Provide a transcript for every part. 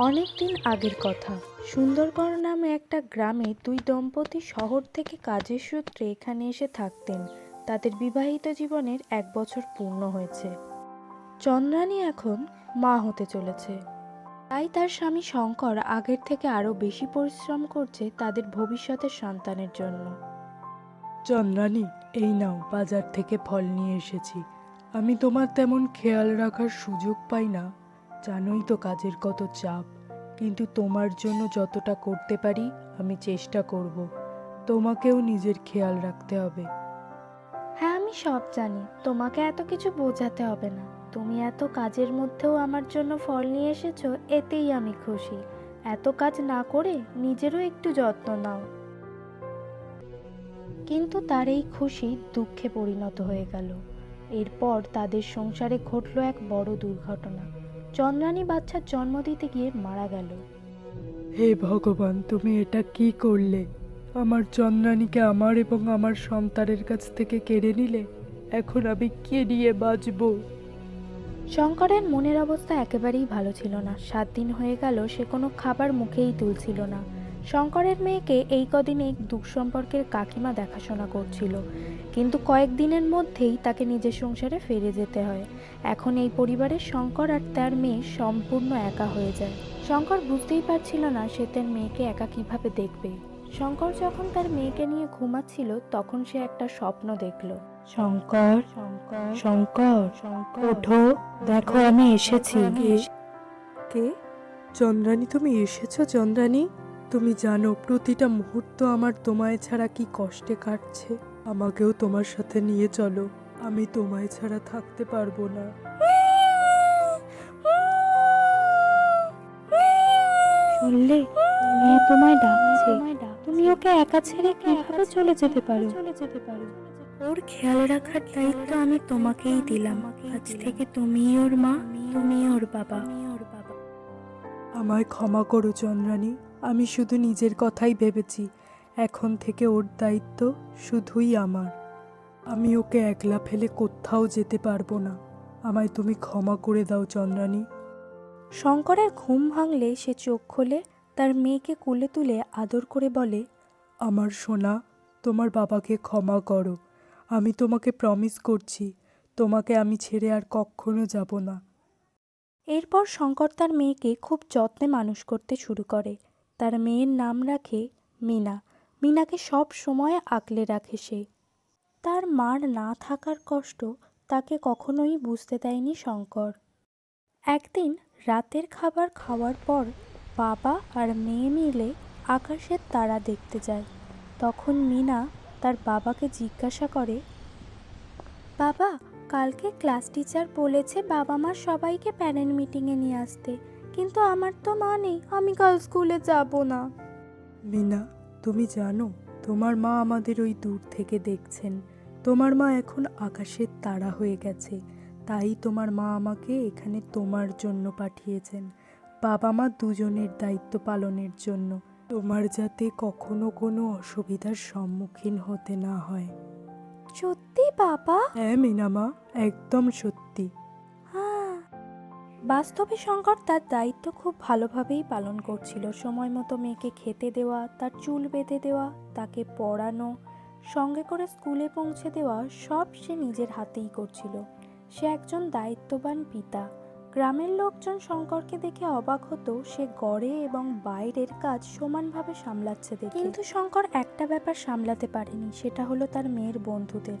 অনেক দিন আগের কথা। সুন্দরগড় নামে একটা গ্রামে দুই দম্পতি শহর থেকে কাজের সূত্রে এখানে এসে থাকতেন। তাদের বিবাহিত জীবনের 1 বছর পূর্ণ হয়েছে। চন্দ্রানী এখন মা হতে চলেছে। তাই তার স্বামী শঙ্কর আগের থেকে আরো বেশি পরিশ্রম করছে তাদের ভবিষ্যতের সন্তানের জন্য। চন্দ্রানী, এই নাও, বাজার থেকে ফল নিয়ে এসেছি। আমি তোমার তেমন খেয়াল রাখার সুযোগ পাই না, জানোই তো কাজের কত চাপ। কিন্তু তোমার জন্য যতটা করতে পারি আমি চেষ্টা করব। তোমাকেও নিজের খেয়াল রাখতে হবে। হ্যাঁ, আমি সব জানি, তোমাকে এত কিছু বোঝাতে হবে না। তুমি এত কাজের মধ্যেও আমার জন্য ফল নিয়ে এসেছো, এতেই আমি খুশি। এত কাজ না করে নিজেরও একটু যত্ন নাও। কিন্তু তার এই খুশি দুঃখে পরিণত হয়ে গেল। এরপর তাদের সংসারে ঘটল এক বড় দুর্ঘটনা। চন্দ্রানী বাচ্চার জন্ম দিতে গিয়ে মারা গেল। হে ভগবান, তুমি এটা কি করলে? আমার চন্দ্রানীকে আমার এবং আমার সন্তানের কাছ থেকে কেড়ে নিলে। এখন আমি কে নিয়ে বাঁচবো? শঙ্করের মনের অবস্থা একেবারেই ভালো ছিল না। 7 দিন হয়ে গেল সে কোনো খাবার মুখেই তুলছিল না। শঙ্করের মেয়েকে এই কদিনে দূর সম্পর্কের কাকিমা দেখাশোনা করছিল, কিন্তু কয়েকদিনের মধ্যেই তাকে নিজের সংসারে ফিরে যেতে হয়। এখন এই পরিবারে শঙ্কর আর তার মেয়ে সম্পূর্ণ একা হয়ে যায়। শঙ্কর বুঝতেই পারছিল না সে তার মেয়েকে একা কিভাবে দেখবে। শঙ্কর যখন তার মেয়েকে নিয়ে ঘুমাচ্ছিল তখন সে একটা স্বপ্ন দেখল। শঙ্কর, শঙ্কর, ওঠো, দেখো আমি এসেছি। কে? চন্দ্রানী, তুমি এসেছো? চন্দ্রানী, তুমি জানো প্রতিটা মুহূর্ত আমার তোমায় ছাড়া কি কষ্টে কাটছে। আমাকেও তোমার সাথে নিয়ে চলো, আমি তোমায় ছাড়া থাকতে পারবো না। শুনলে, মেয়ে তোমায় ডাকছে। তুমি ওকে একা ছেড়ে কিভাবে চলে যেতে পারো? ওর খেয়াল রাখার দায়িত্ব আমি তোমাকেই দিলাম। আজ থেকে তুমিই ওর মা, তুমিই ওর বাবা। আমায় ক্ষমা করো চন্দ্রানী, আমি শুধু নিজের কথাই ভেবেছি। এখন থেকে ওর দায়িত্ব শুধুই আমার। আমি ওকে একলা ফেলে কোথাও যেতে পারবো না। আমায় তুমি ক্ষমা করে দাও চন্দ্রানী। শঙ্করের ঘুম ভাঙলে সে চোখ খোলে, তার মেয়েকে কোলে তুলে আদর করে বলে, আমার সোনা, তোমার বাবাকে ক্ষমা করো। আমি তোমাকে প্রমিস করছি, তোমাকে আমি ছেড়ে আর কখনো যাব না। এরপর শঙ্কর তার মেয়েকে খুব যত্নে মানুষ করতে শুরু করে। তার মেয়ের নাম রাখে মিনা। মিনাকে সব সময় আগলে রাখে সে। তার মার না থাকার কষ্ট তাকে কখনোই বুঝতে দেয়নি শঙ্কর। একদিন রাতের খাবার খাওয়ার পর বাবা আর মেয়ে মিলে আকাশের তারা দেখতে যায়। তখন মিনা তার বাবাকে জিজ্ঞাসা করে, বাবা, কালকে ক্লাস টিচার বলেছে বাবা মা সবাইকে প্যারেন্ট মিটিংয়ে নিয়ে আসতে, কিন্তু আমার তো মা নেই, আমি কাল স্কুলে যাব না। মিনা, তুমি জানো তোমার মা আমাদের ওই দূর থেকে দেখছেন। তোমার মা এখন আকাশের তারা হয়ে গেছে। তাই তোমার মা আমাকে এখানে তোমার জন্য পাঠিয়েছেন, বাবা মা দুজনের দায়িত্ব পালনের জন্য। তোমার যাতে কখনো কোনো অসুবিধার সম্মুখীন হতে না হয়। সত্যি বাবা? হ্যাঁ মিনা মা, একদম সত্যি। হ্যাঁ। বাস্তবে শঙ্কর তার দায়িত্ব খুব ভালোভাবেই পালন করছিল। সময় মতো মেয়েকে খেতে দেওয়া, তার চুল বেঁধে দেওয়া, তাকে পড়ানো, সঙ্গে করে স্কুলে পৌঁছে দেওয়া, সব সে নিজের হাতেই করছিল। সে একজন দায়িত্ববান পিতা। গ্রামের লোকজন শঙ্করকে দেখে অবাক হতো, সে গড়ে এবং বাইরের কাজ সমানভাবে সামলাচ্ছে দেখে। কিন্তু শঙ্কর একটা ব্যাপার সামলাতে পারেনি, সেটা হলো তার মেয়ের বন্ধুদের।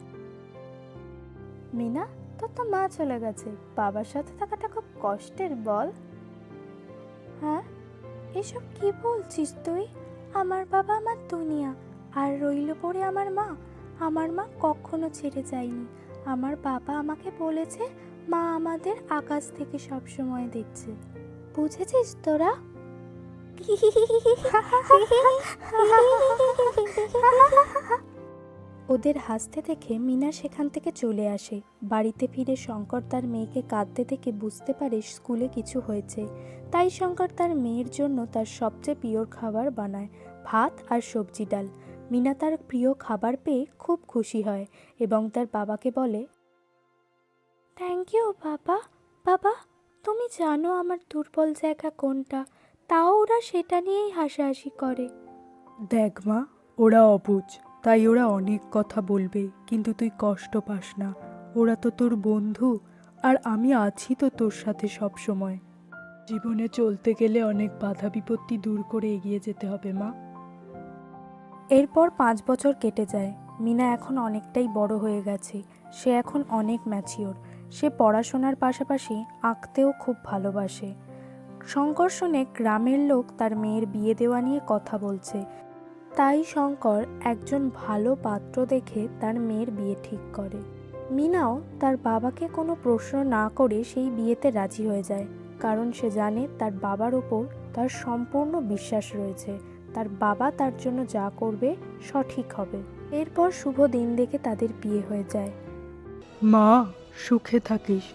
মিনা, তোর তো মা চলে গেছে, বাবার সাথে থাকাটা খুব কষ্টের বল? হ্যাঁ, এসব কি বলছিস তুই? আমার বাবা আমার দুনিয়া, আর রইল পড়ে আমার মা। আমার মা কখনো ছেড়ে যায়নি। আমার বাবা আমাকে বলেছে মা আমাদের আকাশ থেকে সব সময় দেখছে। বুঝেছিস তোরা? ওদের হাসতে দেখে মিনা সেখান থেকে চলে আসে। বাড়িতে ফিরে শঙ্কর তার মেয়েকে কাঁদতে দেখে বুঝতে পারে স্কুলে কিছু হয়েছে। তাই শঙ্কর তার মেয়ের জন্য তার সবচেয়ে প্রিয় খাবার বানায়, ভাত আর সবজি ডাল। মিনা তার প্রিয় খাবার পেয়ে খুব খুশি হয় এবং তার বাবাকে বলে, থ্যাংক ইউ বাবা। বাবা, তুমি জানো আমার দুর্বল জায়গা কোনটা? তাও ওরা সেটা নিয়েই হাসাহাসি করে। দেখ মা, ওরা অবুঝ, তাই ওরা অনেক কথা বলবে, কিন্তু তুই কষ্ট পাস না। ওরা তো তোর বন্ধু, আর আমি আছি তো তোর সাথে সব সময়। জীবনে চলতে গেলে অনেক বাধা বিপত্তি দূর করে এগিয়ে যেতে হবে মা। এরপর 5 বছর কেটে যায়। মিনা এখন অনেকটাই বড় হয়ে গেছে। সে এখন অনেক ম্যাচিওর। সে পড়াশোনার পাশাপাশি আঁকতেও খুব ভালোবাসে। শঙ্কর শুনে গ্রামের লোক তার মেয়ের বিয়ে দেওয়া নিয়ে কথা বলছে। তাই শঙ্কর একজন ভালো পাত্র দেখে তার মেয়ের বিয়ে ঠিক করে। মিনাও তার বাবাকে কোনো প্রশ্ন না করে সেই বিয়েতে রাজি হয়ে যায়, কারণ সে জানে তার বাবার ওপর তার সম্পূর্ণ বিশ্বাস রয়েছে। তার বাবা তার জন্য যা করবে সঠিক হবে। এরপর শুভ দিন দেখে তাদের বিয়ে হয়ে যায়। মা, সুখে থাকিস।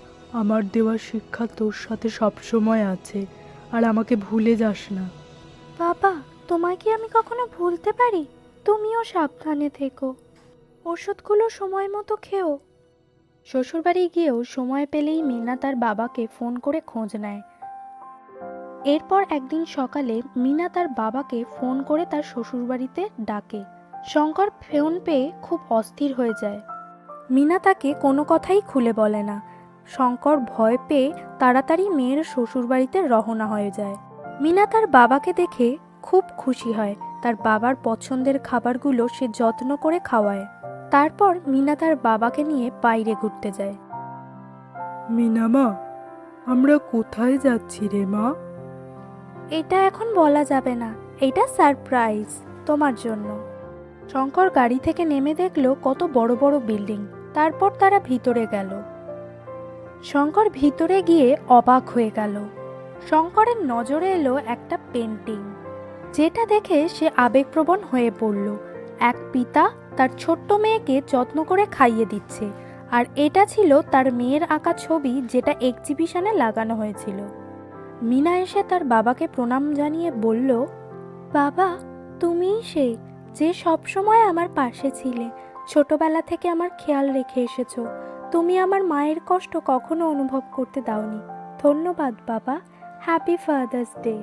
আমার দেওয়া শিক্ষা তোর সাথে সব সময় আছে, আর আমাকে ভুলে যাস না। বাবা, তোমায় কি আমি কখনো ভুলতে পারি? তুমিও সাবধানে থেকো, ওষুধগুলো সময় মতো খেও। শ্বশুরবাড়ি গিয়েও সময় পেলেই মিনা তার বাবাকে ফোন করে খোঁজ নেয়। এরপর একদিন সকালে মিনা তার বাবাকে ফোন করে তার শ্বশুরবাড়িতে ডাকে। শঙ্কর ফোন পেয়ে খুব অস্থির হয়ে যায়। মিনা তাকে কোনো কথাই খুলে বলে না। শঙ্কর ভয় পেয়ে তাড়াতাড়ি মেয়ের শ্বশুরবাড়িতে রওনা হয়ে যায়। মিনা তার বাবাকে দেখে খুব খুশি হয়। তার বাবার পছন্দের খাবারগুলো সে যত্ন করে খাওয়ায়। তারপর মিনা তার বাবাকে নিয়ে বাইরে ঘুরতে যায়। মিনা মা, আমরা কোথায় যাচ্ছি রে মা? এটা এখন বলা যাবে না, এটা সারপ্রাইজ তোমার জন্য। শঙ্কর গাড়ি থেকে নেমে দেখলো কত বড় বড় বিল্ডিং। তারপর তারা ভিতরে গেল। শঙ্কর ভিতরে গিয়ে অবাক হয়ে গেল। শঙ্করের নজরে এলো একটা পেন্টিং, যেটা দেখে সে আবেগপ্রবণ হয়ে পড়ল। এক পিতা তার ছোট্ট মেয়েকে যত্ন করে খাইয়ে দিচ্ছে, আর এটা ছিল তার মেয়ের আঁকা ছবি, যেটা এক্সিবিশনে লাগানো হয়েছিল। মিনা এসে তার বাবাকে প্রণাম জানিয়ে বলল, বাবা, তুমিই সে যে সবসময় আমার পাশে ছিলে। ছোটবেলা থেকে আমার খেয়াল রেখে এসেছো। তুমি আমার মায়ের কষ্ট কখনো অনুভব করতে দাওনি। ধন্যবাদ বাবা। Happy father's day.